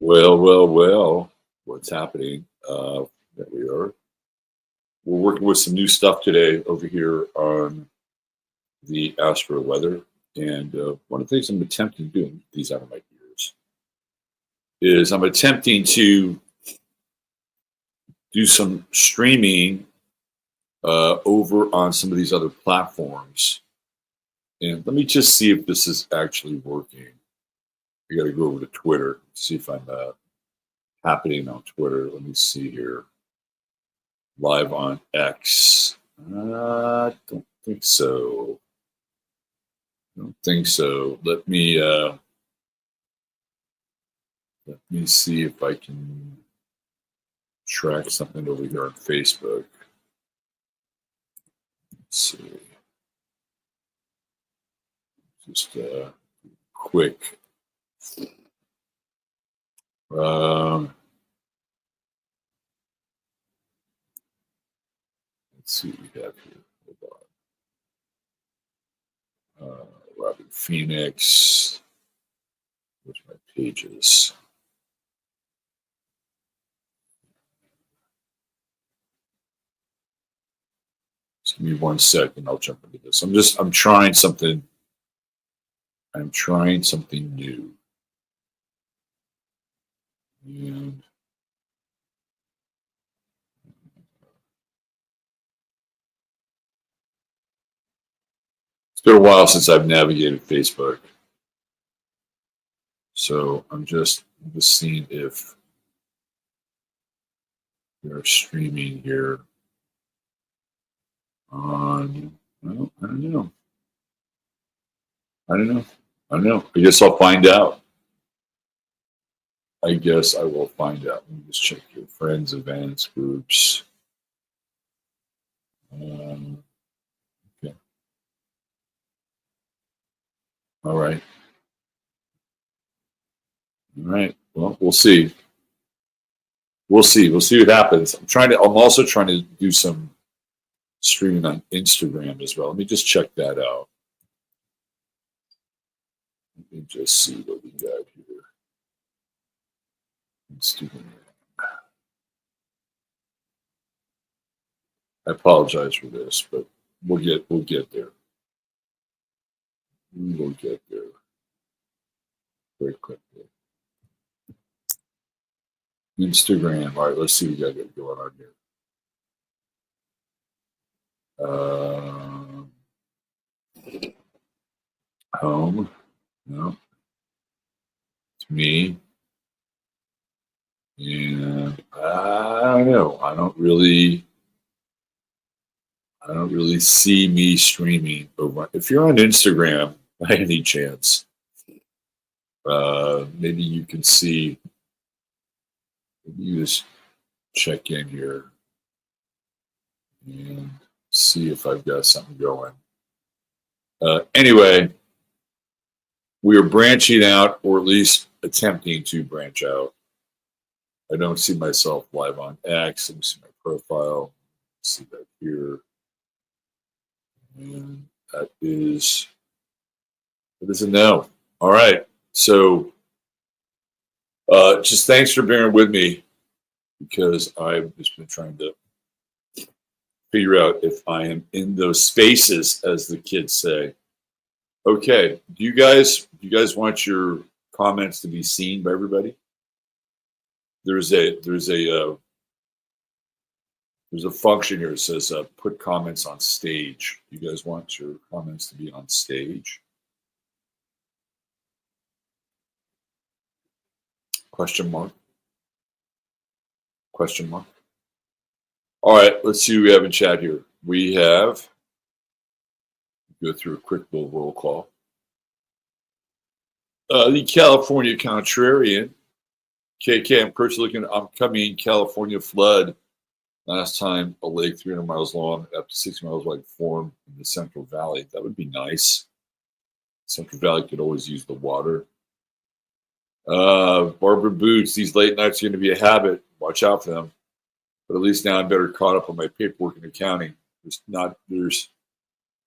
Well. What's happening? There we are. We're working with some new stuff today over here on the Astro Weather. And one of the things I'm attempting to do, these out of my ears, is I'm attempting to do some streaming over on some of these other platforms. And let me just see if this is actually working. I got to go over to Twitter, see if I'm happening on Twitter. Let me see here. Live on X. Don't think so. Don't think so. Let me see if I can track something over here on Facebook. Let's see. Just quick. Let's see what we have here. Hold on. Robert Phoenix. Where's my pages? Just give me 1 second. I'll jump into this. I'm trying something. I'm trying something new. And it's been a while since I've navigated Facebook. So I'm just seeing if they're streaming here on, well, I don't know. I guess I'll find out. I guess I will find out. Let me just check your friends, events, groups. Okay. All right. All right. Well, we'll see. We'll see what happens. I'm also trying to do some streaming on Instagram as well. Let me just check that out. Let me just see what we got here. Instagram. I apologize for this, but we'll get there. We will get there very quickly. Instagram. All right, let's see what we got going on here. Home. No. It's me. And I don't know. I don't really see me streaming over. If you're on Instagram by any chance, maybe you can see. Maybe you just check in here and see if I've got something going. Anyway, we are branching out, or at least attempting to branch out. I don't see myself live on X. Let me see my profile. See that here. And that is a no. All right. So just thanks for bearing with me, because I've just been trying to figure out if I am in those spaces, as the kids say. Okay. Do you guys want your comments to be seen by everybody? There's a function here that says put comments on stage. You guys want your comments to be on stage? Question mark. Question mark. All right, let's see who we have in chat here. We have, go through a quick little roll call. The California Contrarian. KK, I'm currently looking at upcoming California flood. Last time, a lake 300 miles long, up to 60 miles wide, formed in the Central Valley. That would be nice. Central Valley could always use the water. Barbara Boots, these late nights are going to be a habit. Watch out for them. But at least now I'm better caught up on my paperwork and accounting. There's not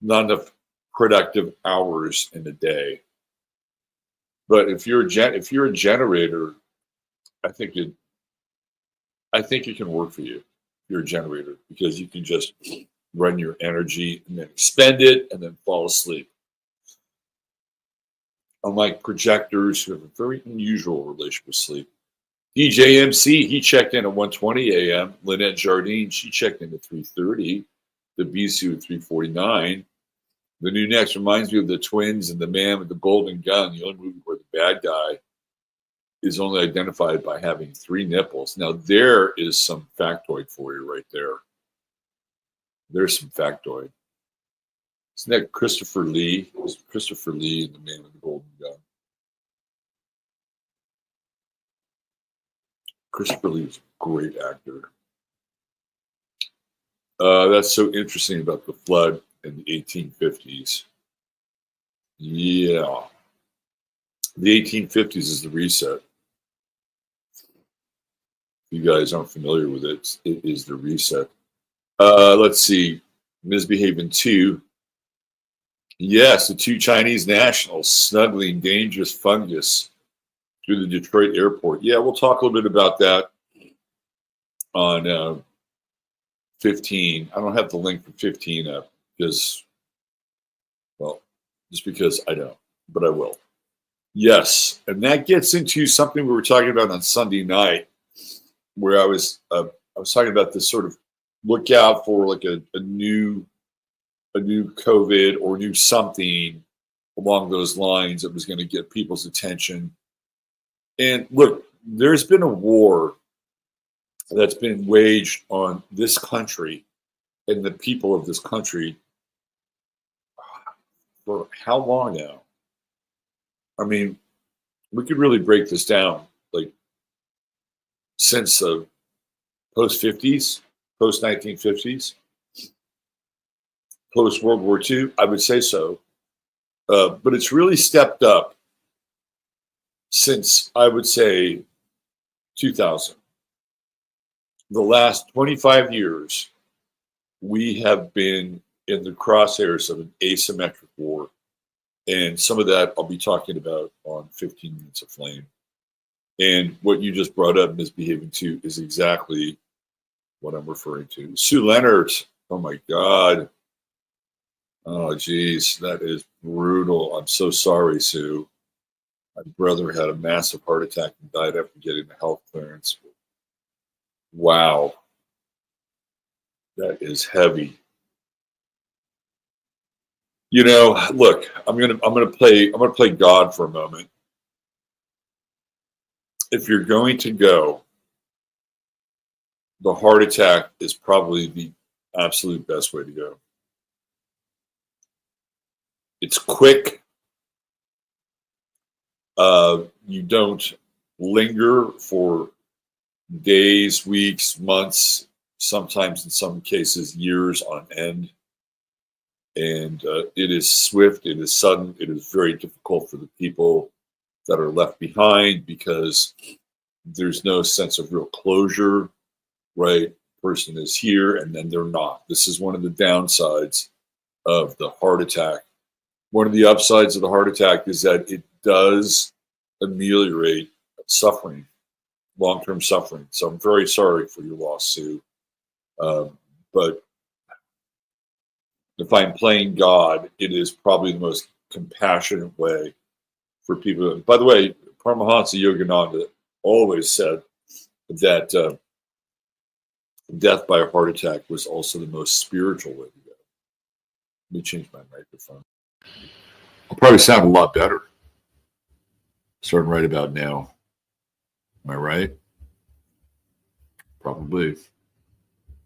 enough productive hours in the day. But if you're a generator, I think it can work for you. You're a generator because you can just run your energy and then expend it and then fall asleep. Unlike projectors who have a very unusual relationship with sleep. DJ MC, he checked in at 1:20 a.m. Lynette Jardine, she checked in at 3:30. The BC at 3:49. The new next reminds me of the twins and the man with the golden gun, the only movie where the bad guy is only identified by having 3 nipples. Now, there is some factoid for you right there. There's some factoid. Isn't that Christopher Lee? It's Christopher Lee and the man with the golden gun. Christopher Lee was a great actor. That's so interesting about the flood in the 1850s. Yeah. The 1850s is the reset. If you guys aren't familiar with it, it is the reset. Let's see. Misbehaving 2. Yes, the 2 Chinese nationals snuggling dangerous fungus through the Detroit airport. Yeah, we'll talk a little bit about that on 15. I don't have the link for 15 up because, well, just because I don't, but I will. Yes, and that gets into something we were talking about on Sunday night, where I was talking about this sort of look out for like a new COVID or new something along those lines that was going to get people's attention. And look, there's been a war that's been waged on this country and the people of this country for how long now? I mean, we could really break this down, like since the post 50s, post 1950s, post World War II, I would say so. But it's really stepped up since, I would say, 2000. The last 25 years, we have been in the crosshairs of an asymmetric war. And some of that I'll be talking about on 15 Minutes of Flame. And what you just brought up, Misbehaving 2, is exactly what I'm referring to. Sue Leonard, oh my God. Oh, geez, that is brutal. I'm so sorry, Sue. My brother had a massive heart attack and died after getting the health clearance. Wow. That is heavy. You know, look, I'm gonna play God for a moment. If you're going to go, the heart attack is probably the absolute best way to go. It's quick. You don't linger for days, weeks, months, sometimes in some cases years on end. And it is swift, it is sudden, it is very difficult for the people that are left behind because there's no sense of real closure, right? Person is here and then they're not. This is one of the downsides of the heart attack. One of the upsides of the heart attack is that it does ameliorate suffering, long-term suffering. So I'm very sorry for your loss, Sue. But if I'm playing God, it is probably the most compassionate way for people. By the way, Paramahansa Yogananda always said that death by a heart attack was also the most spiritual way to go. Let me change my microphone. I'll probably sound a lot better starting right about now. Am I right? Probably.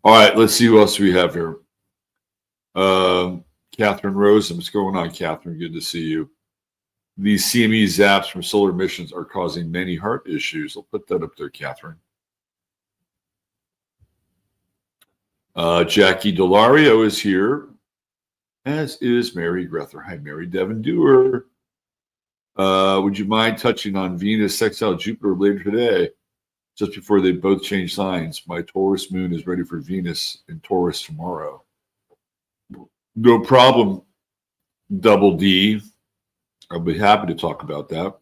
All right, let's see who else we have here. Catherine Rosen, what's going on, Catherine? Good to see you. These CME zaps from solar emissions are causing many heart issues. I'll put that up there, Catherine. Jackie Delario is here, as is Mary Grether. Hi, Mary Devon Dewar. Would you mind touching on Venus sextile Jupiter later today, just before they both change signs? My Taurus moon is ready for Venus in Taurus tomorrow. No problem, Double D. I'll be happy to talk about that.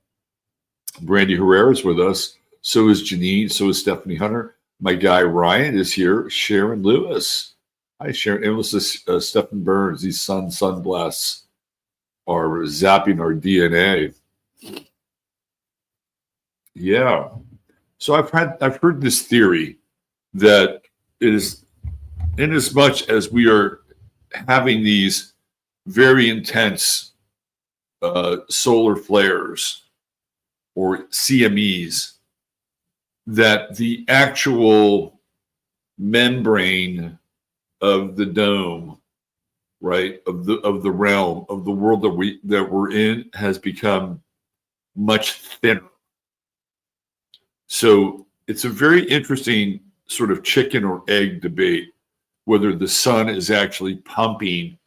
Brandy Herrera is with us. So is Janine. So is Stephanie Hunter. My guy Ryan is here. Sharon Lewis. Hi, Sharon. And this is Stephen Burns. These sunblasts are zapping our DNA. Yeah. So I've heard this theory that it is, in as much as we are having these very intense solar flares or CMEs, that the actual membrane of the dome, right, of the realm of the world that we're in has become much thinner. So it's a very interesting sort of chicken or egg debate whether the sun is actually pumping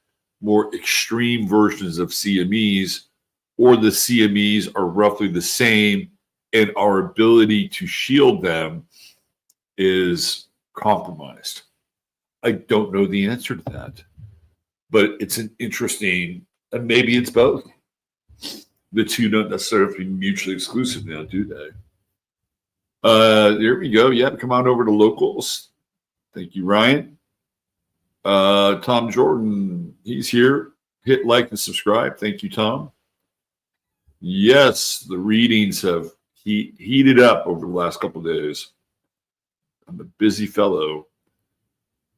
more extreme versions of CMEs, or the CMEs are roughly the same and our ability to shield them is compromised. I don't know the answer to that, but it's an interesting, and maybe it's both. The two don't necessarily have to be mutually exclusive now, do they? There we go. Yeah, come on over to locals. Thank you, Ryan. Tom Jordan, he's here. Hit like and subscribe. Thank you, Tom. Yes, the readings have heated up over the last couple of days. I'm a busy fellow.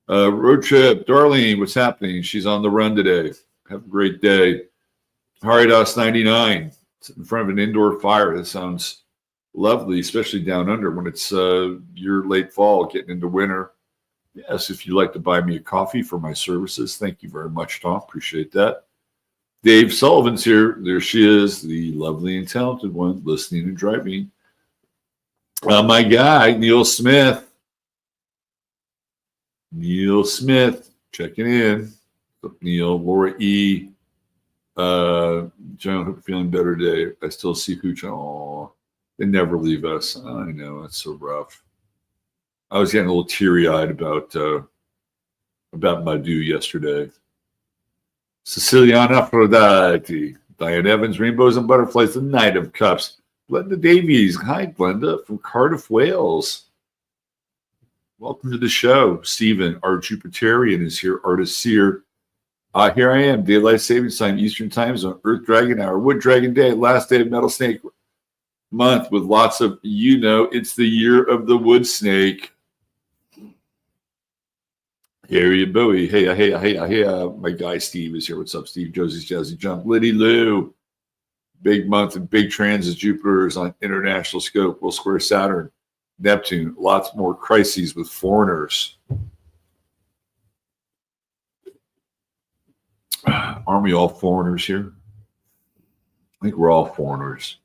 Road trip, Darlene, what's happening? She's on the run today. Have a great day. Haridas 99, sitting in front of an indoor fire. That sounds lovely, especially down under when it's your late fall, getting into winter. Yes, if you'd like to buy me a coffee for my services, thank you very much, Tom. Appreciate that. Dave Sullivan's here. There she is, the lovely and talented one, listening and driving. My guy, Neil Smith. Neil Smith, checking in. Neil, Laura E. John, hope you're feeling better today. I still see Hooch. Oh, they never leave us. I know, it's so rough. I was getting a little teary-eyed about Madhu yesterday. Sicilian Aphrodite, Diane Evans, Rainbows and Butterflies, the Knight of Cups. Glenda Davies, hi Glenda from Cardiff, Wales. Welcome to the show. Stephen, our Jupiterian is here, artist seer. Here I am, daylight savings time, Eastern time zone, Earth Dragon Hour, Wood Dragon Day, last day of Metal Snake month with lots of, it's the year of the Wood Snake. Harry Bowie. Hey, my guy Steve is here. What's up, Steve? Josie's Jazzy Jump. Liddy Lou. Big month and big transits. Jupiter is on international scope. Will square Saturn. Neptune. Lots more crises with foreigners. Aren't we all foreigners here? I think we're all foreigners.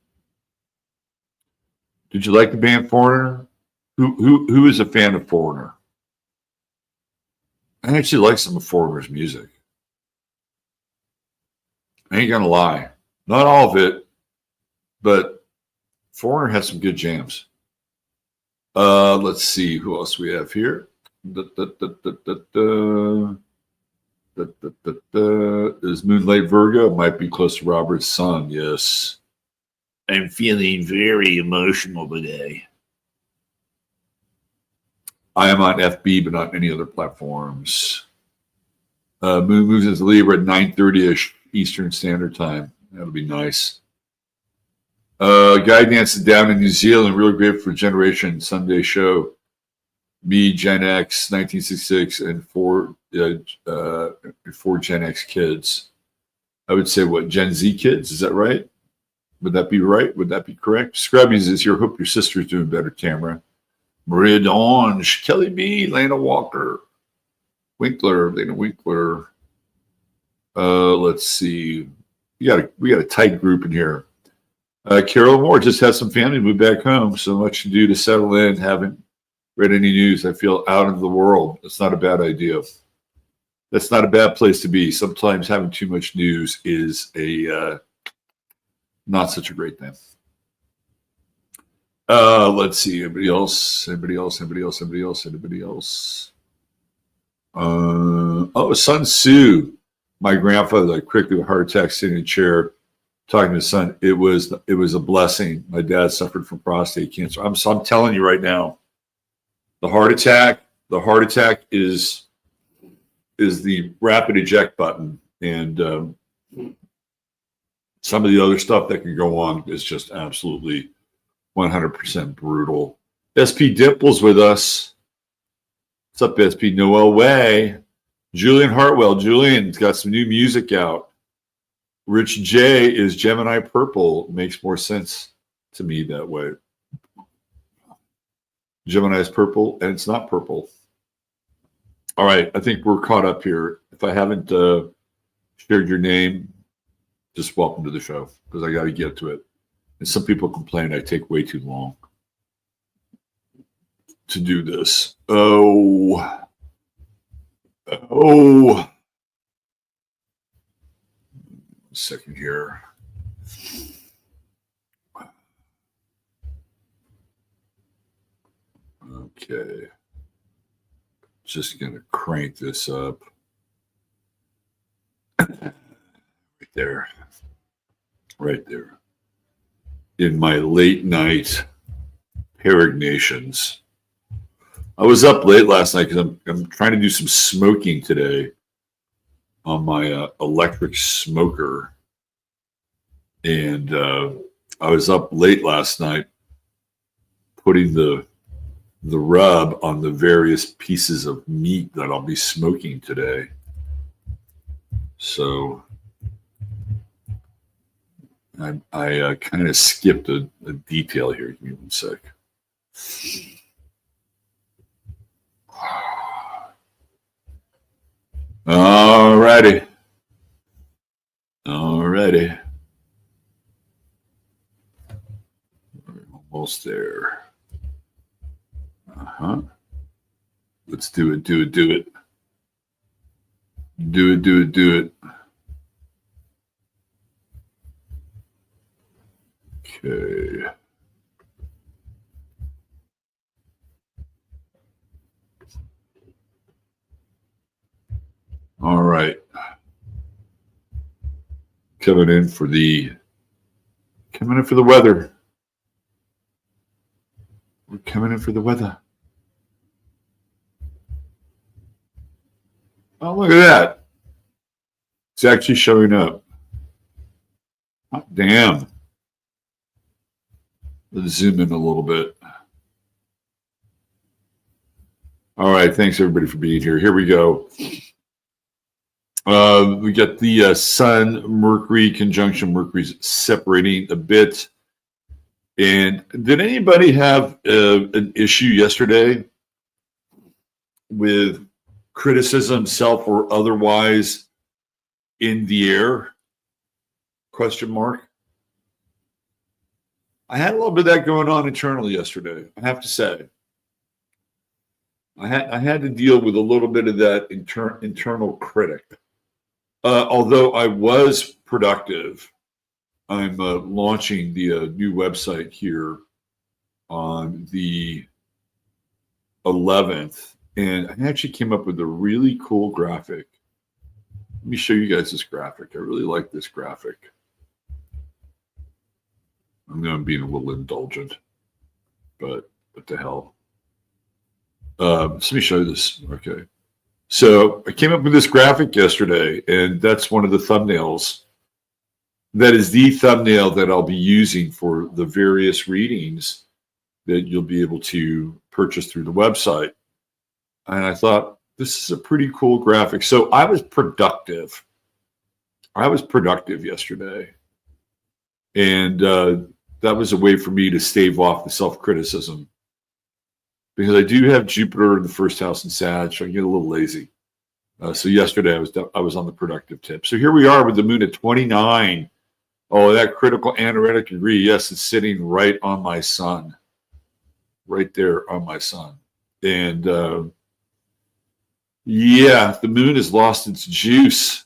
Did you like the band Foreigner? Who is a fan of Foreigner? I actually like some of Foreigner's music. I ain't gonna lie. Not all of it, but Foreigner has some good jams. Let's see who else we have here. Is Moonlight Virgo? Might be close to Robert's son. Yes. I'm feeling very emotional today. I am on FB, but not any other platforms. Moon moves into Libra at 9:30ish Eastern Standard Time. That'll be nice. Guy dances down in New Zealand. Really great for Generation Sunday show. Me, Gen X, 1966, and four Gen X kids. I would say what, Gen Z kids? Is that right? Would that be right? Would that be correct? Scrubbies is here. Hope your sister's doing better, Tamara. Maria D'Ange, Kelly B, Lana Walker, Winkler, Lana Winkler. Let's see. We got a tight group in here. Carol Moore just had some family move back home. So much to do to settle in. Haven't read any news. I feel out of the world. That's not a bad idea. That's not a bad place to be. Sometimes having too much news is a not such a great thing. Let's see. Anybody else? Sun Tzu. My grandfather, quickly with a heart attack, sitting in a chair, talking to his son. It was a blessing. My dad suffered from prostate cancer. I'm telling you right now, the heart attack is the rapid eject button, and some of the other stuff that can go on is just absolutely 100% brutal. SP Dimple's with us. What's up, SP? Noel Way. Julian Hartwell. Julian's got some new music out. Rich J is Gemini Purple. Makes more sense to me that way. Gemini is purple, and it's not purple. All right, I think we're caught up here. If I haven't shared your name, just welcome to the show, because I got to get to it. And some people complain I take way too long to do this. Oh. A second here. Okay. Just going to crank this up. Right there. Right there. In my late night peregrinations. I was up late last night because I'm trying to do some smoking today on my electric smoker. And I was up late last night putting the rub on the various pieces of meat that I'll be smoking today. So I kind of skipped a detail here. Give me one sec. Alrighty. We're almost there. Let's do it. Do it. Okay. All right. Coming in for the weather. We're coming in for the weather. Oh, look at that. It's actually showing up. Oh, damn. Let's zoom in a little bit. All right. Thanks, everybody, for being here. Here we go. We got the Sun, Mercury conjunction. Mercury's separating a bit. And did anybody have an issue yesterday with criticism, self or otherwise, in the air? Question mark. I had a little bit of that going on internally yesterday, I have to say. I had to deal with a little bit of that internal critic. Although I was productive, I'm launching the new website here on the 11th, and I actually came up with a really cool graphic. Let me show you guys this graphic. I really like this graphic. I know I'm being a little indulgent, but what the hell? Let me show you this. Okay. So I came up with this graphic yesterday, and that's one of the thumbnails. That is the thumbnail that I'll be using for the various readings that you'll be able to purchase through the website. And I thought, this is a pretty cool graphic. So I was productive. Yesterday. And that was a way for me to stave off the self-criticism. Because I do have Jupiter in the first house in Sag, so I get a little lazy. So yesterday I was on the productive tip. So here we are with the moon at 29. Oh, that critical anaretic degree. Yes, it's sitting right on my sun. Right there on my sun. And yeah, the moon has lost its juice.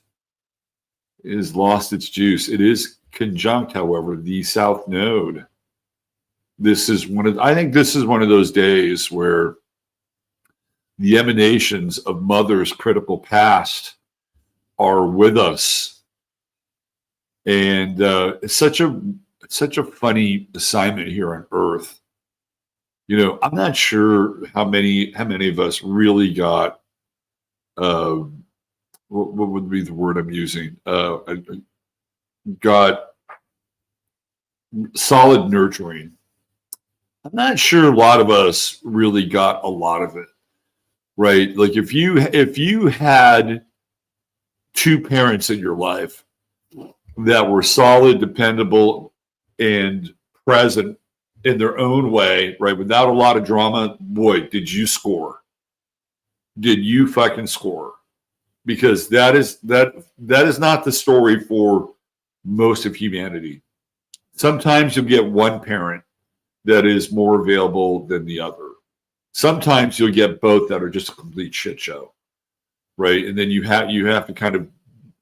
It has lost its juice. It is conjunct, however, the south node. I think this is one of those days where the emanations of Mother's critical past are with us. And it's such a funny assignment here on Earth. You know, I'm not sure how many of us really got uh, what would be the word I'm using? Got solid nurturing. I'm not sure a lot of us really got a lot of it, right? Like if you had two parents in your life that were solid, dependable, and present in their own way, right, without a lot of drama, boy, did you score? Did you fucking score? Because that is not the story for most of humanity. Sometimes you'll get one parent that is more available than the other. Sometimes you'll get both that are just a complete shit show, right? And then you have to kind of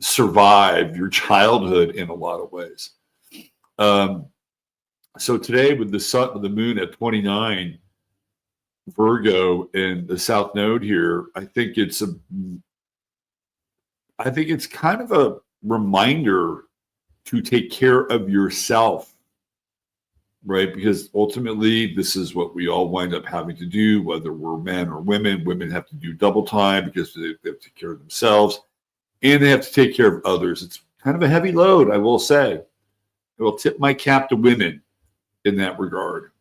survive your childhood in a lot of ways. So today with the moon at 29 Virgo and the South Node here, I think it's kind of a reminder to take care of yourself, right? Because ultimately, this is what we all wind up having to do, whether we're men or women. Women have to do double time because they have to take care of themselves and they have to take care of others. It's kind of a heavy load, I will say. I will tip my cap to women in that regard.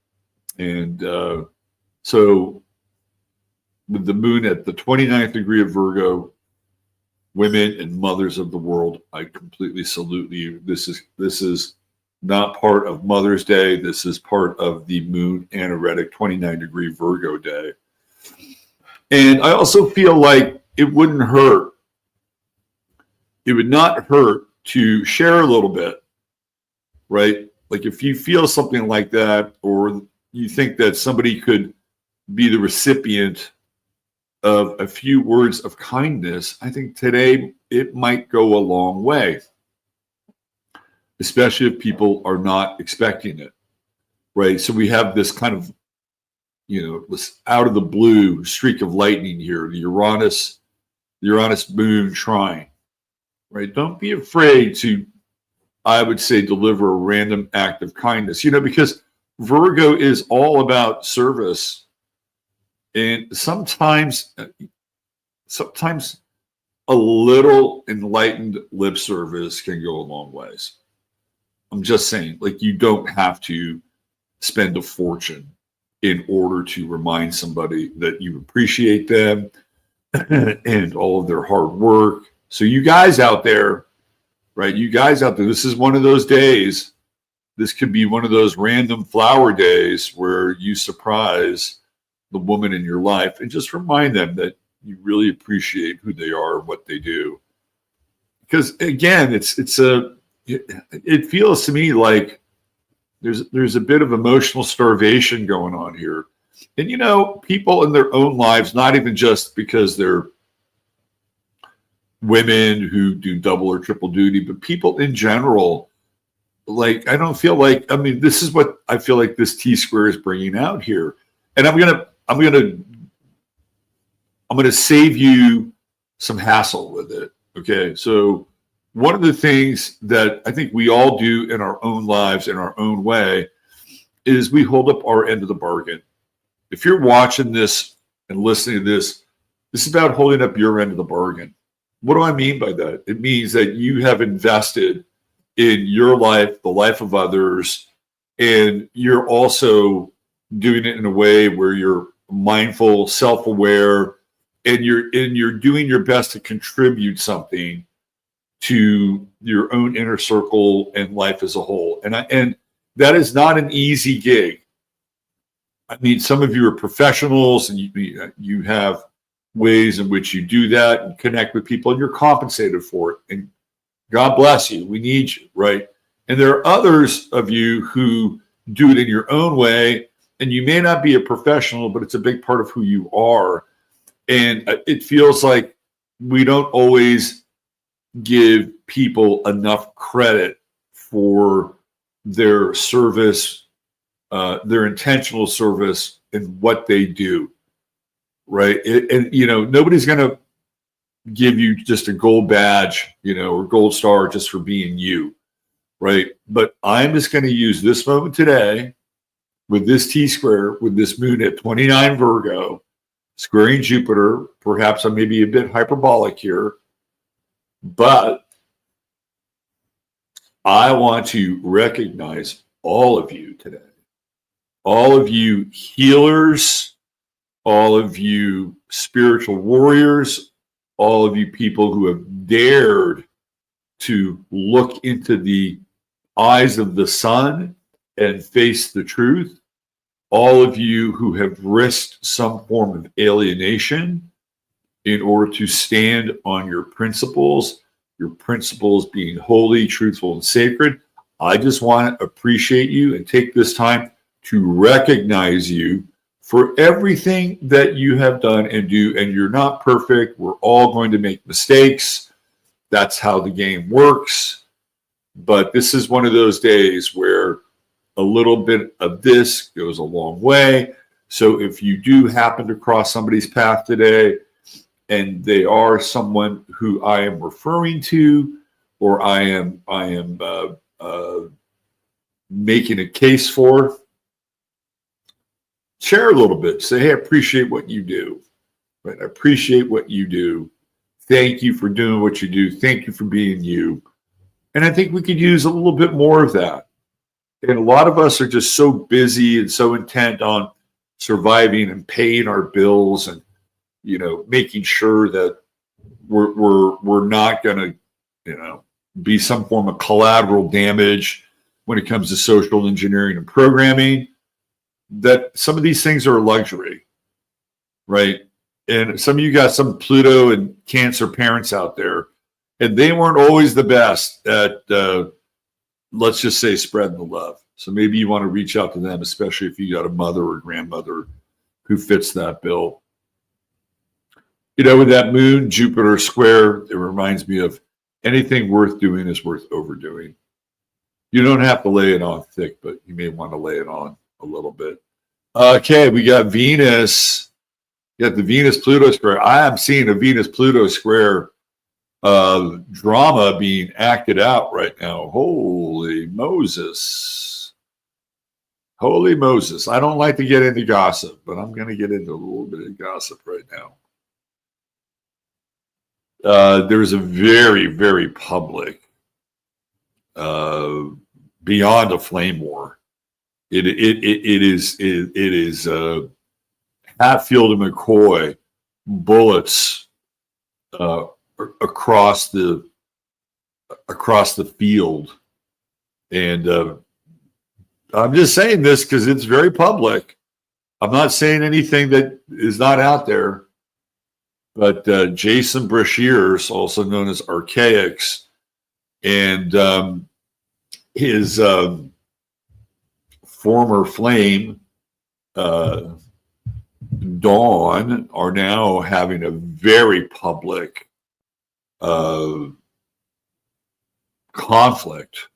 And so with the moon at the 29th degree of Virgo, women and mothers of the world, I completely salute you. This is not part of Mother's Day. This is part of the moon anaretic 29-degree Virgo day. And I also feel like it wouldn't hurt. It would not hurt to share a little bit, right? Like if you feel something like that, or you think that somebody could be the recipient of a few words of kindness, I think today it might go a long way, especially if people are not expecting it, right? So we have this kind of, this out of the blue streak of lightning here, the Uranus moon trine, right? Don't be afraid to, I would say, deliver a random act of kindness, because Virgo is all about service. And sometimes a little enlightened lip service can go a long ways. I'm just saying, like, you don't have to spend a fortune in order to remind somebody that you appreciate them and all of their hard work. So you guys out there, right? This is one of those days. This could be one of those random flower days where you surprise the woman in your life and just remind them that you really appreciate who they are and what they do. Because again, it feels to me like there's a bit of emotional starvation going on here. And people in their own lives, not even just because they're women who do double or triple duty, but people in general, like, I don't feel like, this is what I feel like this T-square is bringing out here. And I'm going to save you some hassle with it. Okay. So one of the things that I think we all do in our own lives, in our own way, is we hold up our end of the bargain. If you're watching this and listening to this, this is about holding up your end of the bargain. What do I mean by that? It means that you have invested in your life, the life of others, and you're also doing it in a way where you're mindful, self-aware, and you're doing your best to contribute something to your own inner circle and life as a whole. And that is not an easy gig. Some of you are professionals and you have ways in which you do that and connect with people, and you're compensated for it. And God bless you. We need you, right? And there are others of you who do it in your own way, and you may not be a professional, but it's a big part of who you are. And it feels like we don't always give people enough credit for their service, their intentional service, and what they do, right? Nobody's going to give you just a gold badge, or gold star just for being you. right? But I'm just going to use this moment today with this T-square, with this moon at 29 Virgo, squaring Jupiter. Perhaps I may be a bit hyperbolic here, but I want to recognize all of you today. All of you healers, all of you spiritual warriors, all of you people who have dared to look into the eyes of the sun and face the truth, all of you who have risked some form of alienation in order to stand on your principles being holy, truthful, and sacred. I just want to appreciate you and take this time to recognize you for everything that you have done and do. And you're not perfect. We're all going to make mistakes. That's how the game works. But this is one of those days where a little bit of this goes a long way. So if you do happen to cross somebody's path today and they are someone who I am referring to, or I am making a case for, share a little bit. Say, hey, I appreciate what you do. Right? I appreciate what you do. Thank you for doing what you do. Thank you for being you. And I think we could use a little bit more of that. And a lot of us are just so busy and so intent on surviving and paying our bills and, making sure that we're not going to, be some form of collateral damage when it comes to social engineering and programming, that some of these things are a luxury, right? And some of you got some Pluto and Cancer parents out there, and they weren't always the best at, let's just say, spreading the love. So maybe you want to reach out to them, especially if you got a mother or grandmother who fits that bill. With that moon, Jupiter square, it reminds me of anything worth doing is worth overdoing. You don't have to lay it on thick, but you may want to lay it on a little bit. Okay, we got Venus. You got the Venus-Pluto square. I am seeing a Venus-Pluto square drama being acted out right now. Holy Moses. Holy Moses. I don't like to get into gossip, but I'm going to get into a little bit of gossip right now. There's a very, very public, beyond a flame war. It is Hatfield and McCoy bullets across the field, and I'm just saying this because it's very public. I'm not saying anything that is not out there. But Jason Brashears, also known as Archaics, and his former flame, Dawn, are now having a very public conflict.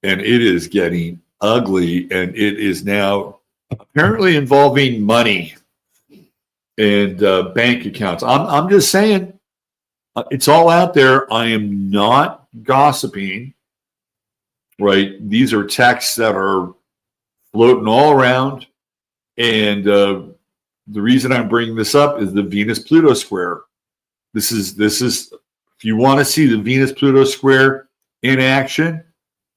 And it is getting ugly, and it is now apparently involving money and bank accounts. I'm just saying, it's all out there. I am not gossiping, right? These are texts that are floating all around. And the reason I'm bringing this up is the Venus-Pluto square. This is, if you want to see the Venus-Pluto square in action,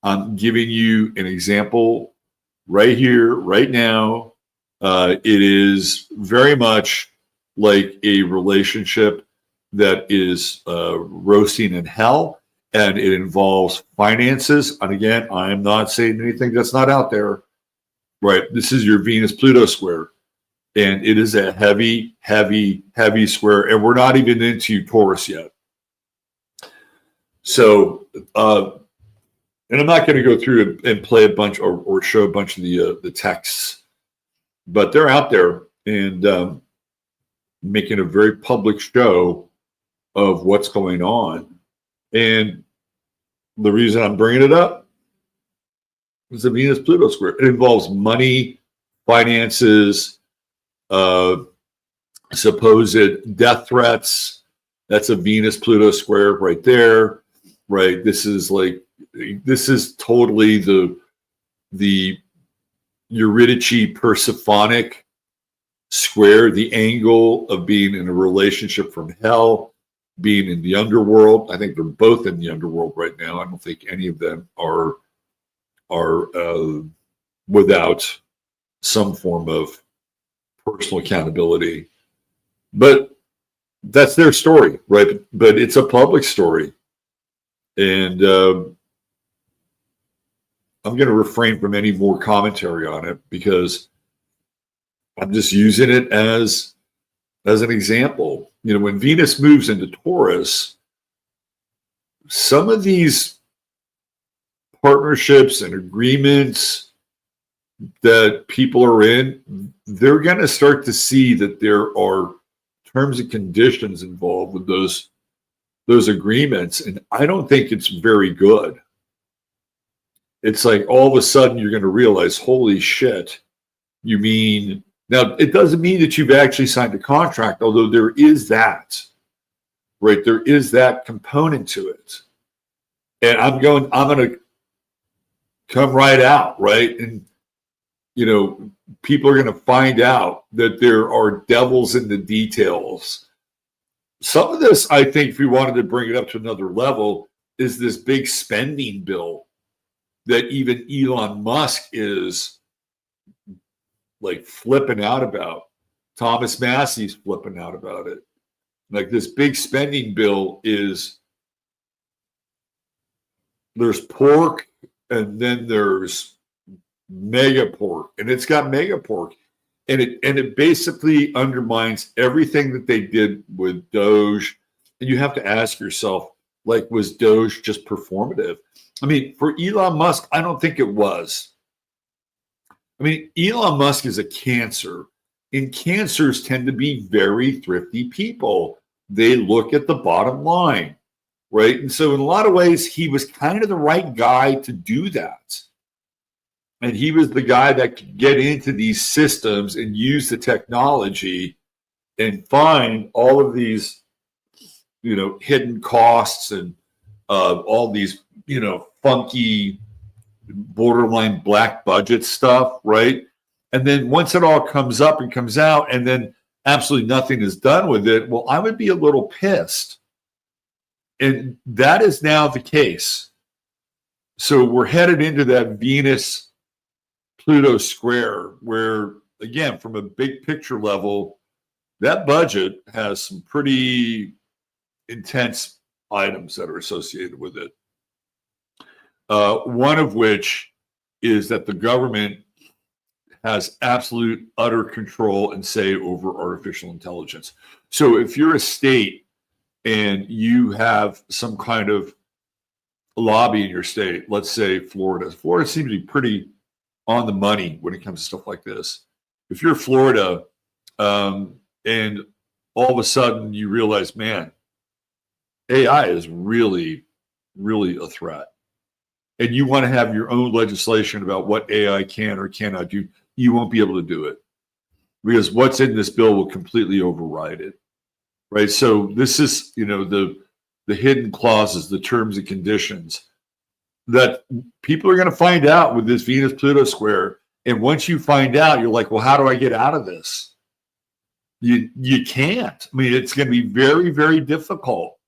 I'm giving you an example right here, right now. It is very much like a relationship that is roasting in hell, and it involves finances. And again, I am not saying anything that's not out there, right? This is your Venus-Pluto square, and it is a heavy, heavy, heavy square, and we're not even into Taurus yet. So, and I'm not going to go through and play a bunch or show a bunch of the texts, but they're out there and making a very public show of what's going on. And the reason I'm bringing it up is the Venus-Pluto square. It involves money, finances, supposed death threats. That's a Venus-Pluto square right there, right? This is like This is totally the Eurydice Persephonic square, the angle of being in a relationship from hell, being in the underworld. I think they're both in the underworld right now. I don't think any of them are without some form of personal accountability. But that's their story, right? But it's a public story. And I'm going to refrain from any more commentary on it because I'm just using it as an example. You know, when Venus moves into Taurus, some of these partnerships and agreements that people are in, they're going to start to see that there are terms and conditions involved with those agreements. And I don't think it's very good. It's like all of a sudden you're going to realize, holy shit, you mean, now it doesn't mean that you've actually signed a contract, although there is that, right? There is that component to it. And I'm going to come right out, right? And, you know, people are going to find out that there are devils in the details. Some of this, I think, if we wanted to bring it up to another level, is this big spending bill that even Elon Musk is like flipping out about. Thomas Massey's flipping out about it. Like this big spending bill is, there's pork and then there's mega pork, and it's got mega pork, and it basically undermines everything that they did with Doge. And you have to ask yourself, like, was Doge just performative? I mean, for Elon Musk, I don't think it was. I mean, Elon Musk is a cancer, and cancers tend to be very thrifty people. They look at the bottom line, right? And so in a lot of ways, he was kind of the right guy to do that. And he was the guy that could get into these systems and use the technology and find all of these, you know, hidden costs and all these, you know, funky borderline black budget stuff, right? And then once it all comes up and comes out and then absolutely nothing is done with it, well, I would be a little pissed. And that is now the case. So we're headed into that Venus Pluto square where, again, from a big picture level, that budget has some pretty intense items that are associated with it. One of which is that the government has absolute utter control and say over artificial intelligence. So if you're a state and you have some kind of lobby in your state, let's say Florida seems to be pretty on the money when it comes to stuff like this. If you're Florida and all of a sudden you realize, man, AI is really, really a threat, and you want to have your own legislation about what AI can or cannot do, you won't be able to do it because what's in this bill will completely override it, right? So this is, you know, the hidden clauses, the terms and conditions that people are going to find out with this Venus-Pluto square. And once you find out, you're like, well, how do I get out of this? You can't. I mean, it's going to be very, very difficult.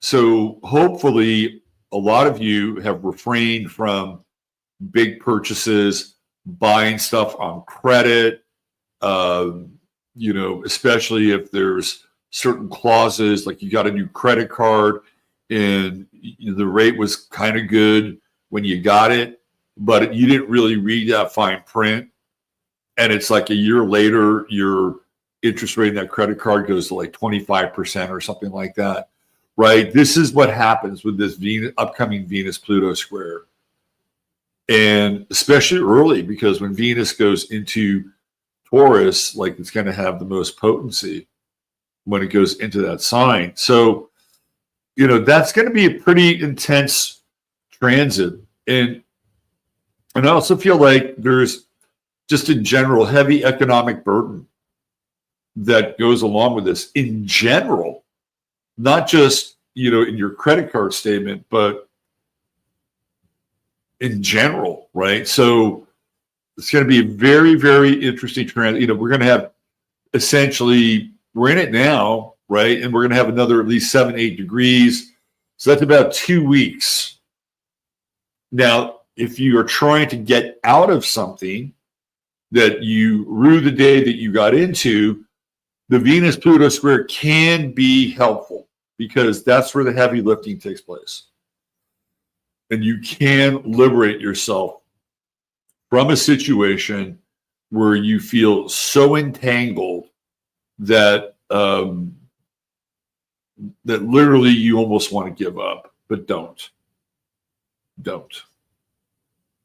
So hopefully a lot of you have refrained from big purchases, buying stuff on credit, you know, especially if there's certain clauses, like you got a new credit card and the rate was kind of good when you got it, but you didn't really read that fine print. And it's like a year later, your interest rate in that credit card goes to like 25% or something like that, right? This is what happens with this upcoming Venus-Pluto square. And especially early, because when Venus goes into Taurus, like it's going to have the most potency when it goes into that sign. So, you know, that's going to be a pretty intense transit. And I also feel like there's just in general heavy economic burden that goes along with this in general, not just, you know, in your credit card statement, but in general, right? So it's going to be a very, very interesting trend. We're going to have essentially, we're in it now, right? And we're going to have another at least 7-8 degrees. So that's about 2 weeks. Now, if you are trying to get out of something that you rue the day that you got into, the Venus-Pluto square can be helpful because that's where the heavy lifting takes place. And you can liberate yourself from a situation where you feel so entangled that that literally you almost want to give up, but don't.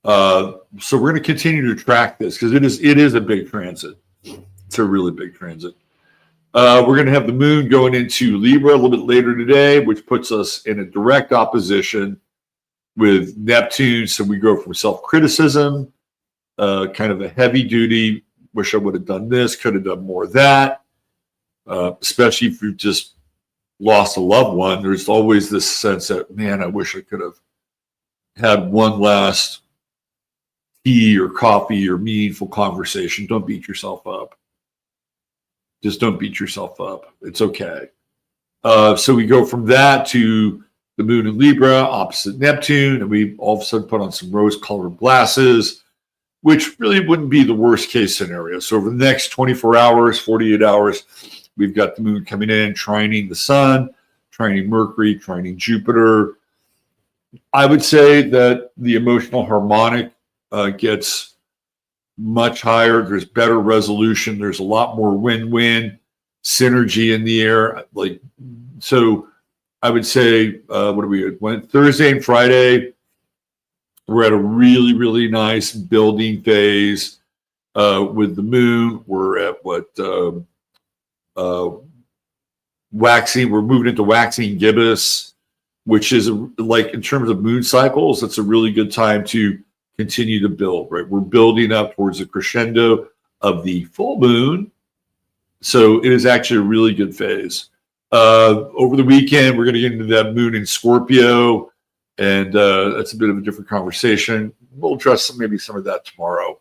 So we're going to continue to track this because it is a big transit. It's a really big transit. We're going to have the moon going into Libra a little bit later today, which puts us in a direct opposition with Neptune. So we go from self-criticism, kind of a heavy duty, wish I would have done this, could have done more of that, especially if you've just lost a loved one. There's always this sense that, man, I wish I could have had one last tea or coffee or meaningful conversation. Don't beat yourself up. Just don't beat yourself up. It's okay. So we go from that to the moon in Libra, opposite Neptune, and we all of a sudden put on some rose-colored glasses, which really wouldn't be the worst case scenario. So over the next 24 hours, 48 hours, we've got the moon coming in, trining the sun, trining Mercury, trining Jupiter. I would say that the emotional harmonic gets much higher. There's better resolution. There's a lot more win-win synergy in the air. So I would say, Thursday and Friday, we're at a really, really nice building phase with the moon. We're at waxing. We're moving into waxing gibbous, which is in terms of moon cycles, it's a really good time to continue to build, right? We're building up towards the crescendo of the full moon. So it is actually a really good phase. Over the weekend, we're going to get into that moon in Scorpio, and that's a bit of a different conversation. We'll address maybe some of that tomorrow.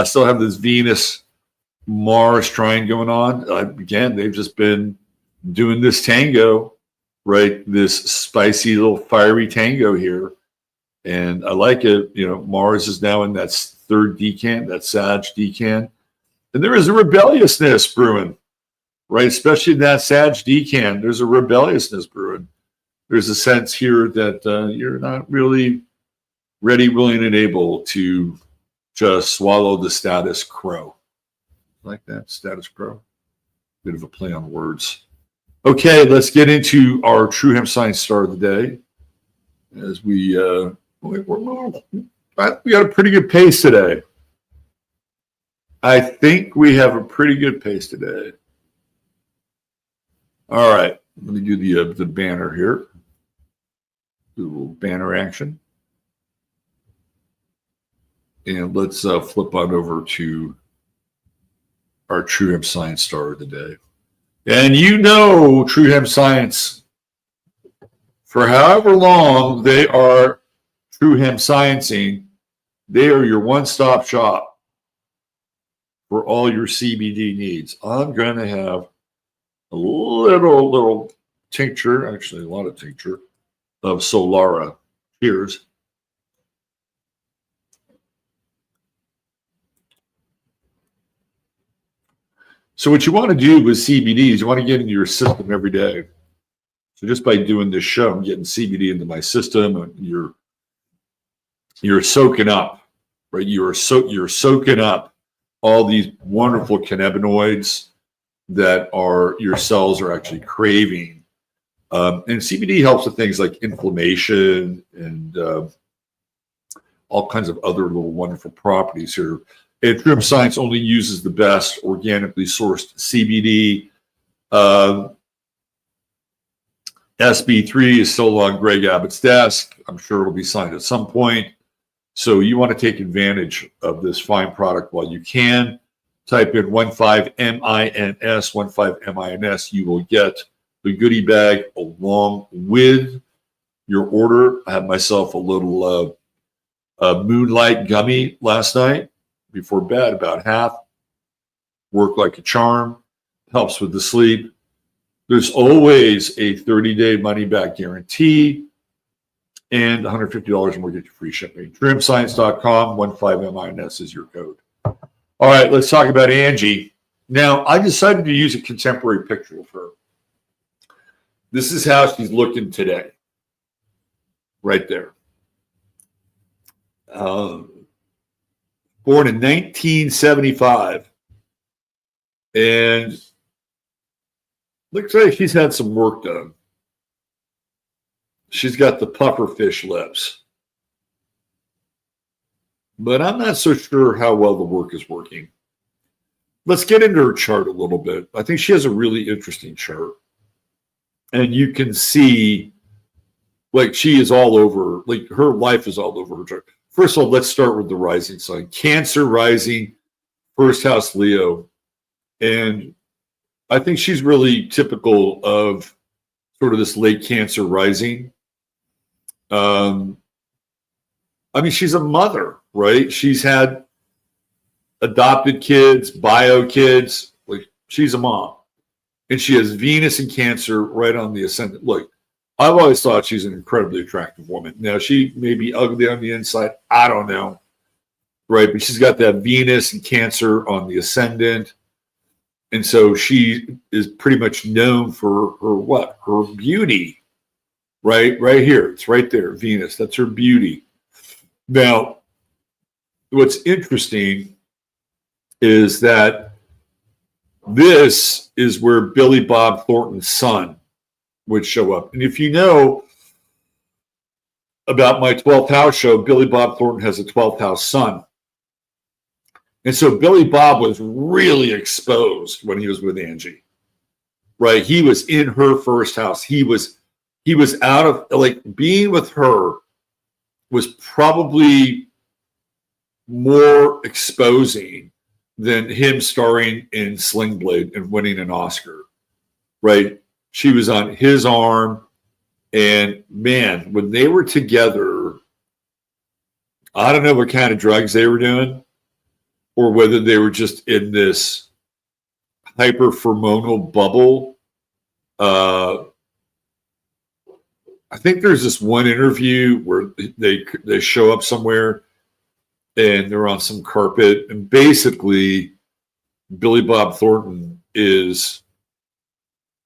Still have this Venus-Mars trine going on. Again, they've just been doing this tango, right? This spicy little fiery tango here. And I like it. Mars is now in that third decan, that Sag decan. And there is a rebelliousness brewing, right? Especially in that Sag decan, there's a rebelliousness brewing. There's a sense here that you're not really ready, willing, and able to just swallow the status quo. Like that, status quo. Bit of a play on words. Okay, let's get into our True Hemp Science star of the day. As we got a pretty good pace today. I think we have a pretty good pace today. All right, let me do the banner here. Do a little banner action. And let's flip on over to our True Hemp Science star of the day. And True Hemp Science, for however long they are True Hemp Sciencing, they are your one-stop shop for all your CBD needs. I'm going to have a little tincture, actually a lot of tincture, of Solara. Cheers. So what you want to do with CBD is you want to get into your system every day. So just by doing this show, I'm getting CBD into my system, and you're soaking up, right? You're soaking up all these wonderful cannabinoids that your cells are actually craving. And CBD helps with things like inflammation and all kinds of other little wonderful properties here. And True Hemp Science only uses the best organically sourced CBD. SB3 is still on Greg Abbott's desk. I'm sure it'll be signed at some point. So you want to take advantage of this fine product while you can. Type in 15MINS, 15MINS. You will get the goodie bag along with your order. I have myself a little Moonlight gummy last night before bed, about half. Work like a charm, helps with the sleep. There's always a 30-day money-back guarantee and $150 more get you free shipping. TrueHempScience.com, 15MINS is your code. All right, let's talk about Angie. Now, I decided to use a contemporary picture of her. This is how she's looking today. Right there. Born in 1975. And looks like she's had some work done. She's got the pufferfish lips. But I'm not so sure how well the work is working. Let's get into her chart a little bit. I think she has a really interesting chart. And you can see, like, she is all over, like, her life is all over her chart. First of all, let's start with the rising sign. Cancer rising, first house Leo. And I think she's really typical of sort of this late Cancer rising. I mean, she's a mother, right? She's had adopted kids, bio kids. Like, she's a mom. And she has Venus and Cancer right on the ascendant. Look, I've always thought she's an incredibly attractive woman. Now, she may be ugly on the inside. I don't know. Right? But she's got that Venus and Cancer on the ascendant. And so she is pretty much known for her what? Her beauty. Right here. It's right there, Venus. That's her beauty. Now, what's interesting is that this is where Billy Bob Thornton's son would show up. And if you know about my 12th house show, Billy Bob Thornton has a 12th house son. And so Billy Bob was really exposed when he was with Angie, right? He was in her first house. He was out of, like, being with her was probably more exposing than him starring in Sling Blade and winning an Oscar, right? She was on his arm. And man, when they were together, I don't know what kind of drugs they were doing, or whether they were just in this hyper-hormonal bubble. I think there's this one interview where they show up somewhere and they're on some carpet, and basically Billy Bob Thornton is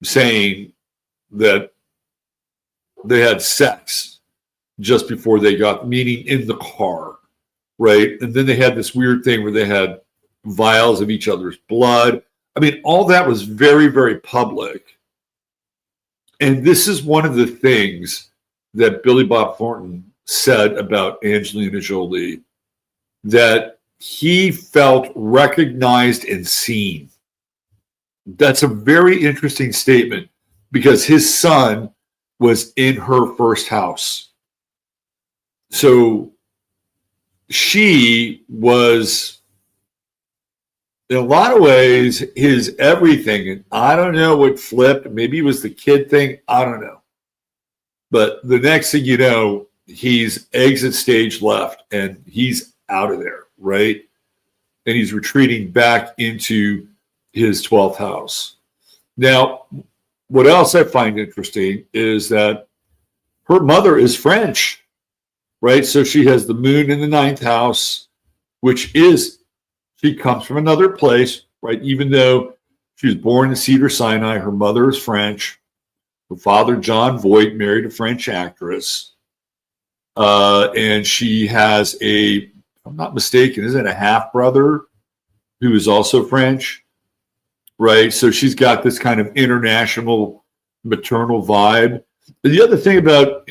saying that they had sex just before they got, meeting in the car. Right. And then they had this weird thing where they had vials of each other's blood. I mean, all that was very, very public. And this is one of the things that Billy Bob Thornton said about Angelina Jolie, that he felt recognized and seen. That's a very interesting statement because his son was in her first house. So she was, in a lot of ways, his everything. And I don't know what flipped. Maybe it was the kid thing. I don't know. But the next thing you know, he's exit stage left and he's out of there, right? And he's retreating back into his 12th house. Now, what else I find interesting is that her mother is French. Right, so she has the moon in the 9th house, which is, she comes from another place, right? Even though she was born in Cedar Sinai, her mother is French. Her father, John Voight, married a French actress. And she has a, if I'm not mistaken, isn't it a half-brother who is also French? Right, so she's got this kind of international maternal vibe. And the other thing about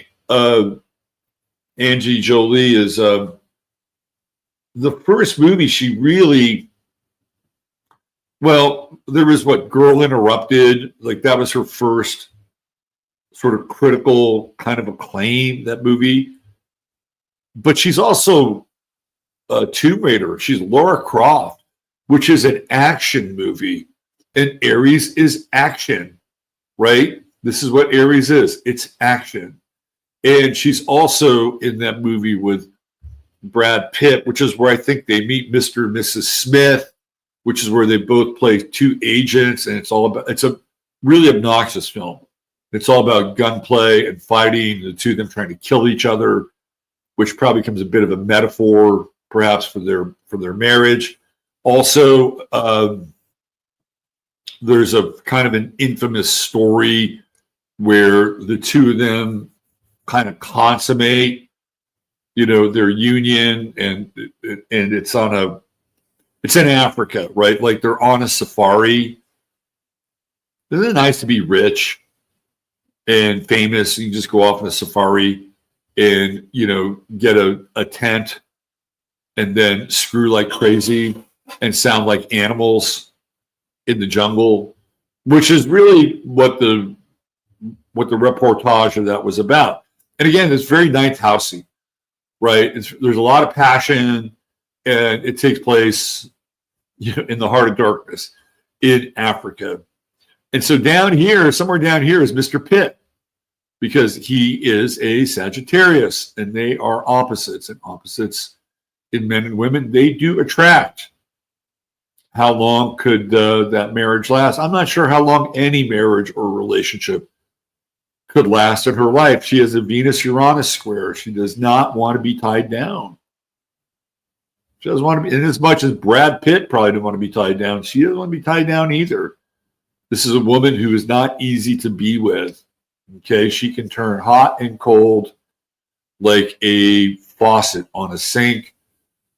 Angie Jolie is the first movie she really, well, there was what, Girl Interrupted, like that was her first sort of critical kind of acclaim, that movie. But she's also a Tomb Raider. She's Lara Croft, which is an action movie. And Aries is action, right? This is what Aries is. It's action. And she's also in that movie with Brad Pitt, which is where I think they meet Mr. and Mrs. Smith, which is where they both play two agents, and it's a really obnoxious film. It's all about gunplay and fighting, the two of them trying to kill each other, which probably becomes a bit of a metaphor, perhaps, for their marriage. Also, there's a kind of an infamous story where the two of them kind of consummate, their union, and it's in Africa, right? Like they're on a safari. Isn't it nice to be rich and famous? You just go off on a safari and, get a tent and then screw like crazy and sound like animals in the jungle, which is really what the reportage of that was about. And again, it's very ninth housey, right? There's a lot of passion, and it takes place in the heart of darkness in Africa. And so somewhere down here is Mr. Pitt, because he is a Sagittarius, and they are opposites, and opposites in men and women, they do attract. How long could that marriage last? I'm not sure how long any marriage or relationship could last in her life. She has a Venus-Uranus square. She does not want to be tied down. She doesn't want to be, and as much as Brad Pitt probably didn't want to be tied down, she doesn't want to be tied down either. This is a woman who is not easy to be with. Okay, she can turn hot and cold like a faucet on a sink.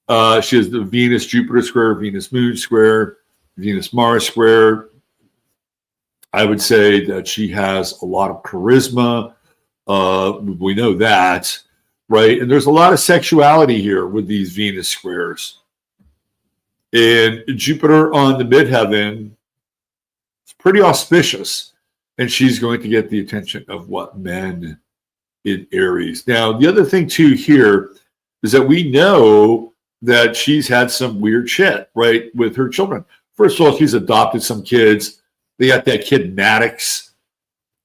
She has the Venus-Jupiter square, Venus-Moon square, Venus-Mars square. I would say that she has a lot of charisma. We know that, right? And there's a lot of sexuality here with these Venus squares. And Jupiter on the midheaven is pretty auspicious. And she's going to get the attention of what? Men in Aries. Now, the other thing, too, here is that we know that she's had some weird shit, right, with her children. First of all, she's adopted some kids. They got that kid Maddox,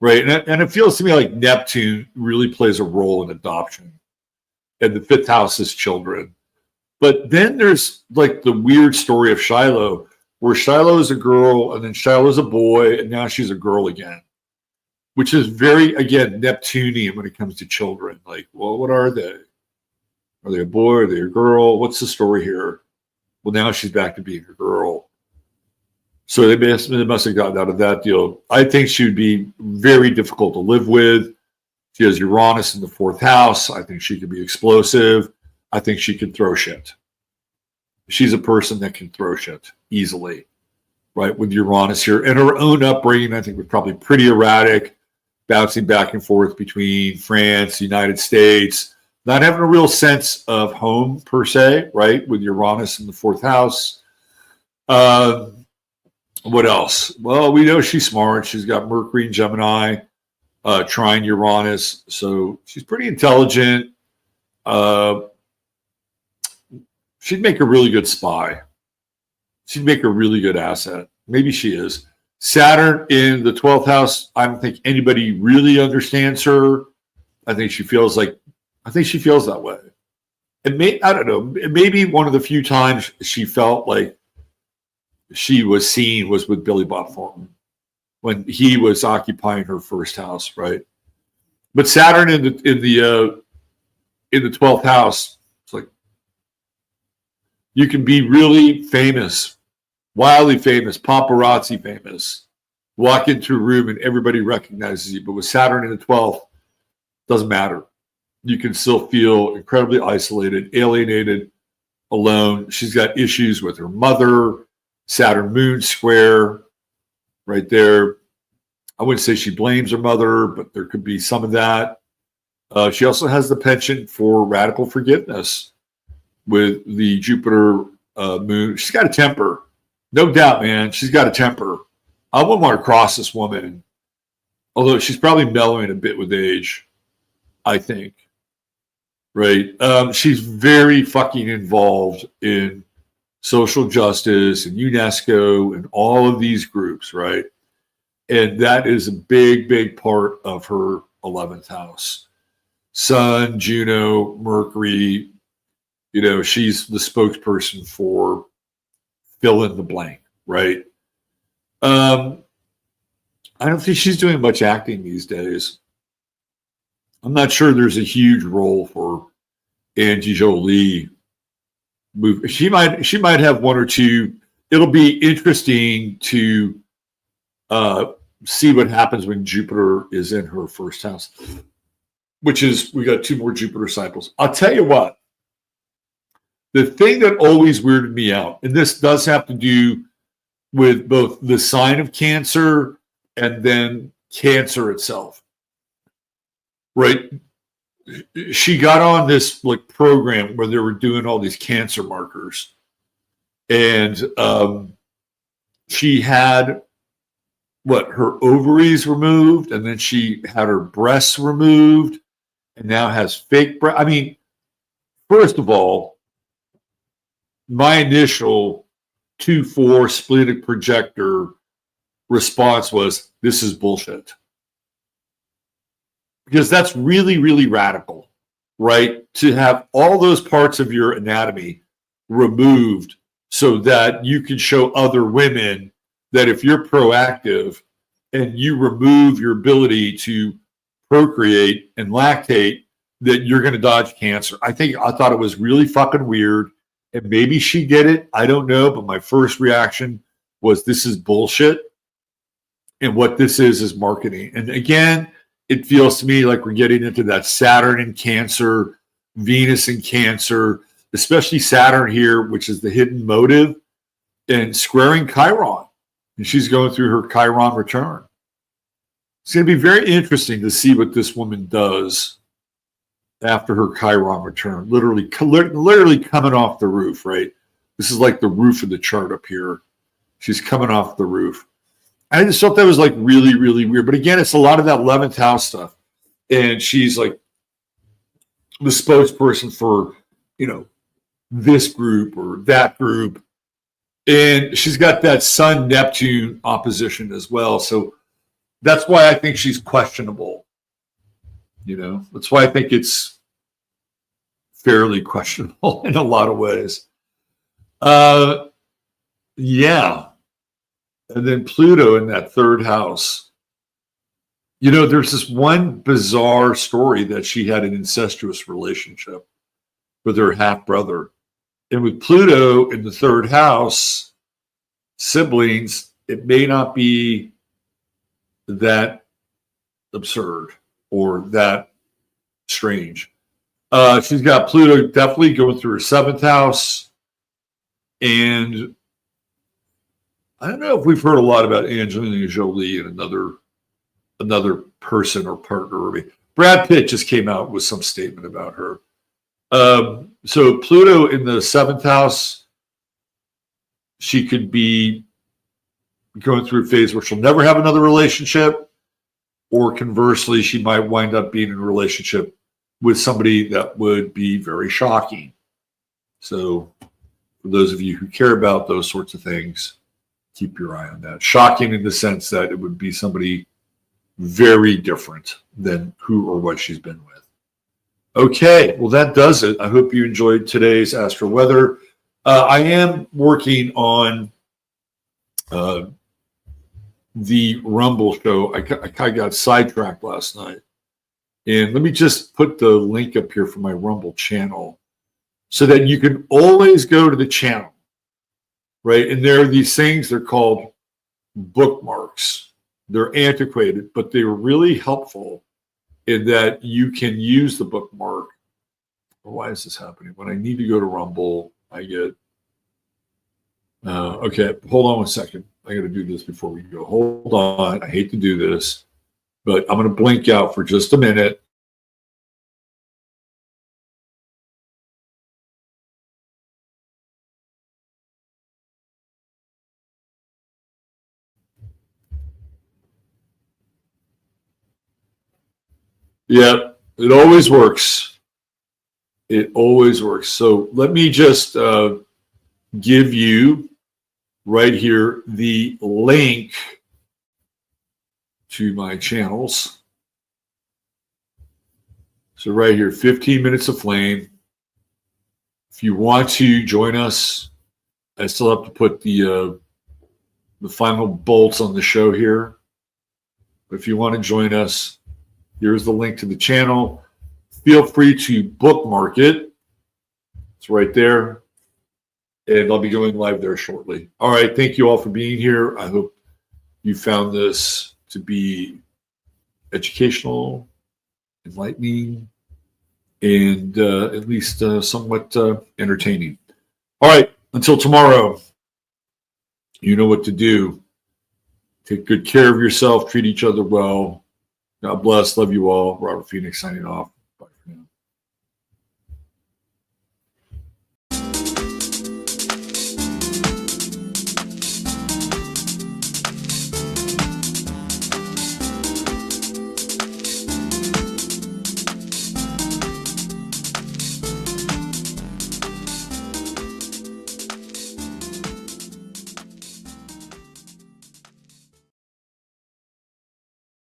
right? And it feels to me like Neptune really plays a role in adoption. And the fifth house is children. But then there's like the weird story of Shiloh, where Shiloh is a girl, and then Shiloh is a boy, and now she's a girl again, which is very, again, Neptunian when it comes to children. Like, well, what are they? Are they a boy? Are they a girl? What's the story here? Well, now she's back to being a girl. So they must have gotten out of that deal. I think she would be very difficult to live with. She has Uranus in the fourth house. I think she could be explosive. I think she could throw shit. She's a person that can throw shit easily, right? With Uranus here. And her own upbringing, I think, was probably pretty erratic, bouncing back and forth between France, the United States, not having a real sense of home per se, right? With Uranus in the fourth house. What else? Well, we know she's smart. She's got Mercury and Gemini, trine Uranus. So she's pretty intelligent. She'd make a really good spy. She'd make a really good asset. Maybe she is. Saturn in the 12th house, I don't think anybody really understands her. I think she feels that way. I don't know, maybe one of the few times she felt like she was seen was with Billy Bob Thornton when he was occupying her first house, right? But Saturn in the 12th house, it's like you can be really famous, wildly famous, paparazzi famous, walk into a room and everybody recognizes you. But with Saturn in the 12th, doesn't matter. You can still feel incredibly isolated, alienated, alone. She's got issues with her mother. Saturn moon square right there. I wouldn't say she blames her mother, but there could be some of that. She also has the penchant for radical forgiveness with the Jupiter moon. She's got a temper. No doubt, man. She's got a temper. I wouldn't want to cross this woman, although she's probably mellowing a bit with age, I think. Right? She's very fucking involved in social justice and UNESCO and all of these groups, right? And that is a big, big part of her 11th house. Sun, Juno, Mercury, she's the spokesperson for fill in the blank, right? I don't think she's doing much acting these days. I'm not sure there's a huge role for Angie Jolie. She might have one or two. It'll be interesting to see what happens when Jupiter is in her first house, which is we got 2 more Jupiter cycles. I'll tell you what, the thing that always weirded me out, and this does have to do with both the sign of Cancer and then Cancer itself, right? She got on this like program where they were doing all these cancer markers, and she had her ovaries removed, and then she had her breasts removed, and now has fake breast. I mean, first of all, my initial 2-4 splenic projector response was, this is bullshit. Because that's really, really radical, right? To have all those parts of your anatomy removed so that you can show other women that if you're proactive and you remove your ability to procreate and lactate, that you're going to dodge cancer. I thought it was really fucking weird. And maybe she did it. I don't know. But my first reaction was, this is bullshit. And what this is marketing. And again, it feels to me like we're getting into that Saturn in Cancer, Venus in Cancer, especially Saturn here, which is the hidden motive, and squaring Chiron. And she's going through her Chiron return. It's going to be very interesting to see what this woman does after her Chiron return. Literally coming off the roof, right? This is like the roof of the chart up here. She's coming off the roof. I just thought that was like really, really weird. But again, it's a lot of that 11th house stuff. And she's like the spokesperson for, this group or that group. And she's got that Sun Neptune opposition as well. So that's why I think she's questionable. That's why I think it's fairly questionable in a lot of ways. Yeah. And then Pluto in that 3rd house. There's this one bizarre story that she had an incestuous relationship with her half brother. And with Pluto in the 3rd house, siblings, it may not be that absurd or that strange. She's got Pluto definitely going through her 7th house. And I don't know if we've heard a lot about Angelina Jolie and another person or partner. Brad Pitt just came out with some statement about her. So Pluto in the 7th house, she could be going through a phase where she'll never have another relationship, or conversely, she might wind up being in a relationship with somebody that would be very shocking. So for those of you who care about those sorts of things, keep your eye on that. Shocking in the sense that it would be somebody very different than who or what she's been with. Okay, well, that does it. I hope you enjoyed today's Astro Weather. I am working on the Rumble show. I got sidetracked last night. And let me just put the link up here for my Rumble channel so that you can always go to the channel, right? And there are these things, they're called bookmarks. They're antiquated, but they were really helpful in that you can use the bookmark. Why is this happening? When I need to go to Rumble, I get... okay, hold on one second. I got to do this before we go. Hold on. I hate to do this, but I'm going to blink out for just a minute. Yeah, it always works. It always works. So let me just give you right here the link to my channels. So right here, 15 Minutes of Flame. If you want to join us, I still have to put the final bolts on the show here. But if you want to join us, here's the link to the channel. Feel free to bookmark it. It's right there. And I'll be going live there shortly. All right. Thank you all for being here. I hope you found this to be educational, enlightening, and at least somewhat entertaining. All right. Until tomorrow, you know what to do. Take good care of yourself. Treat each other well. God bless. Love you all. Robert Phoenix signing off.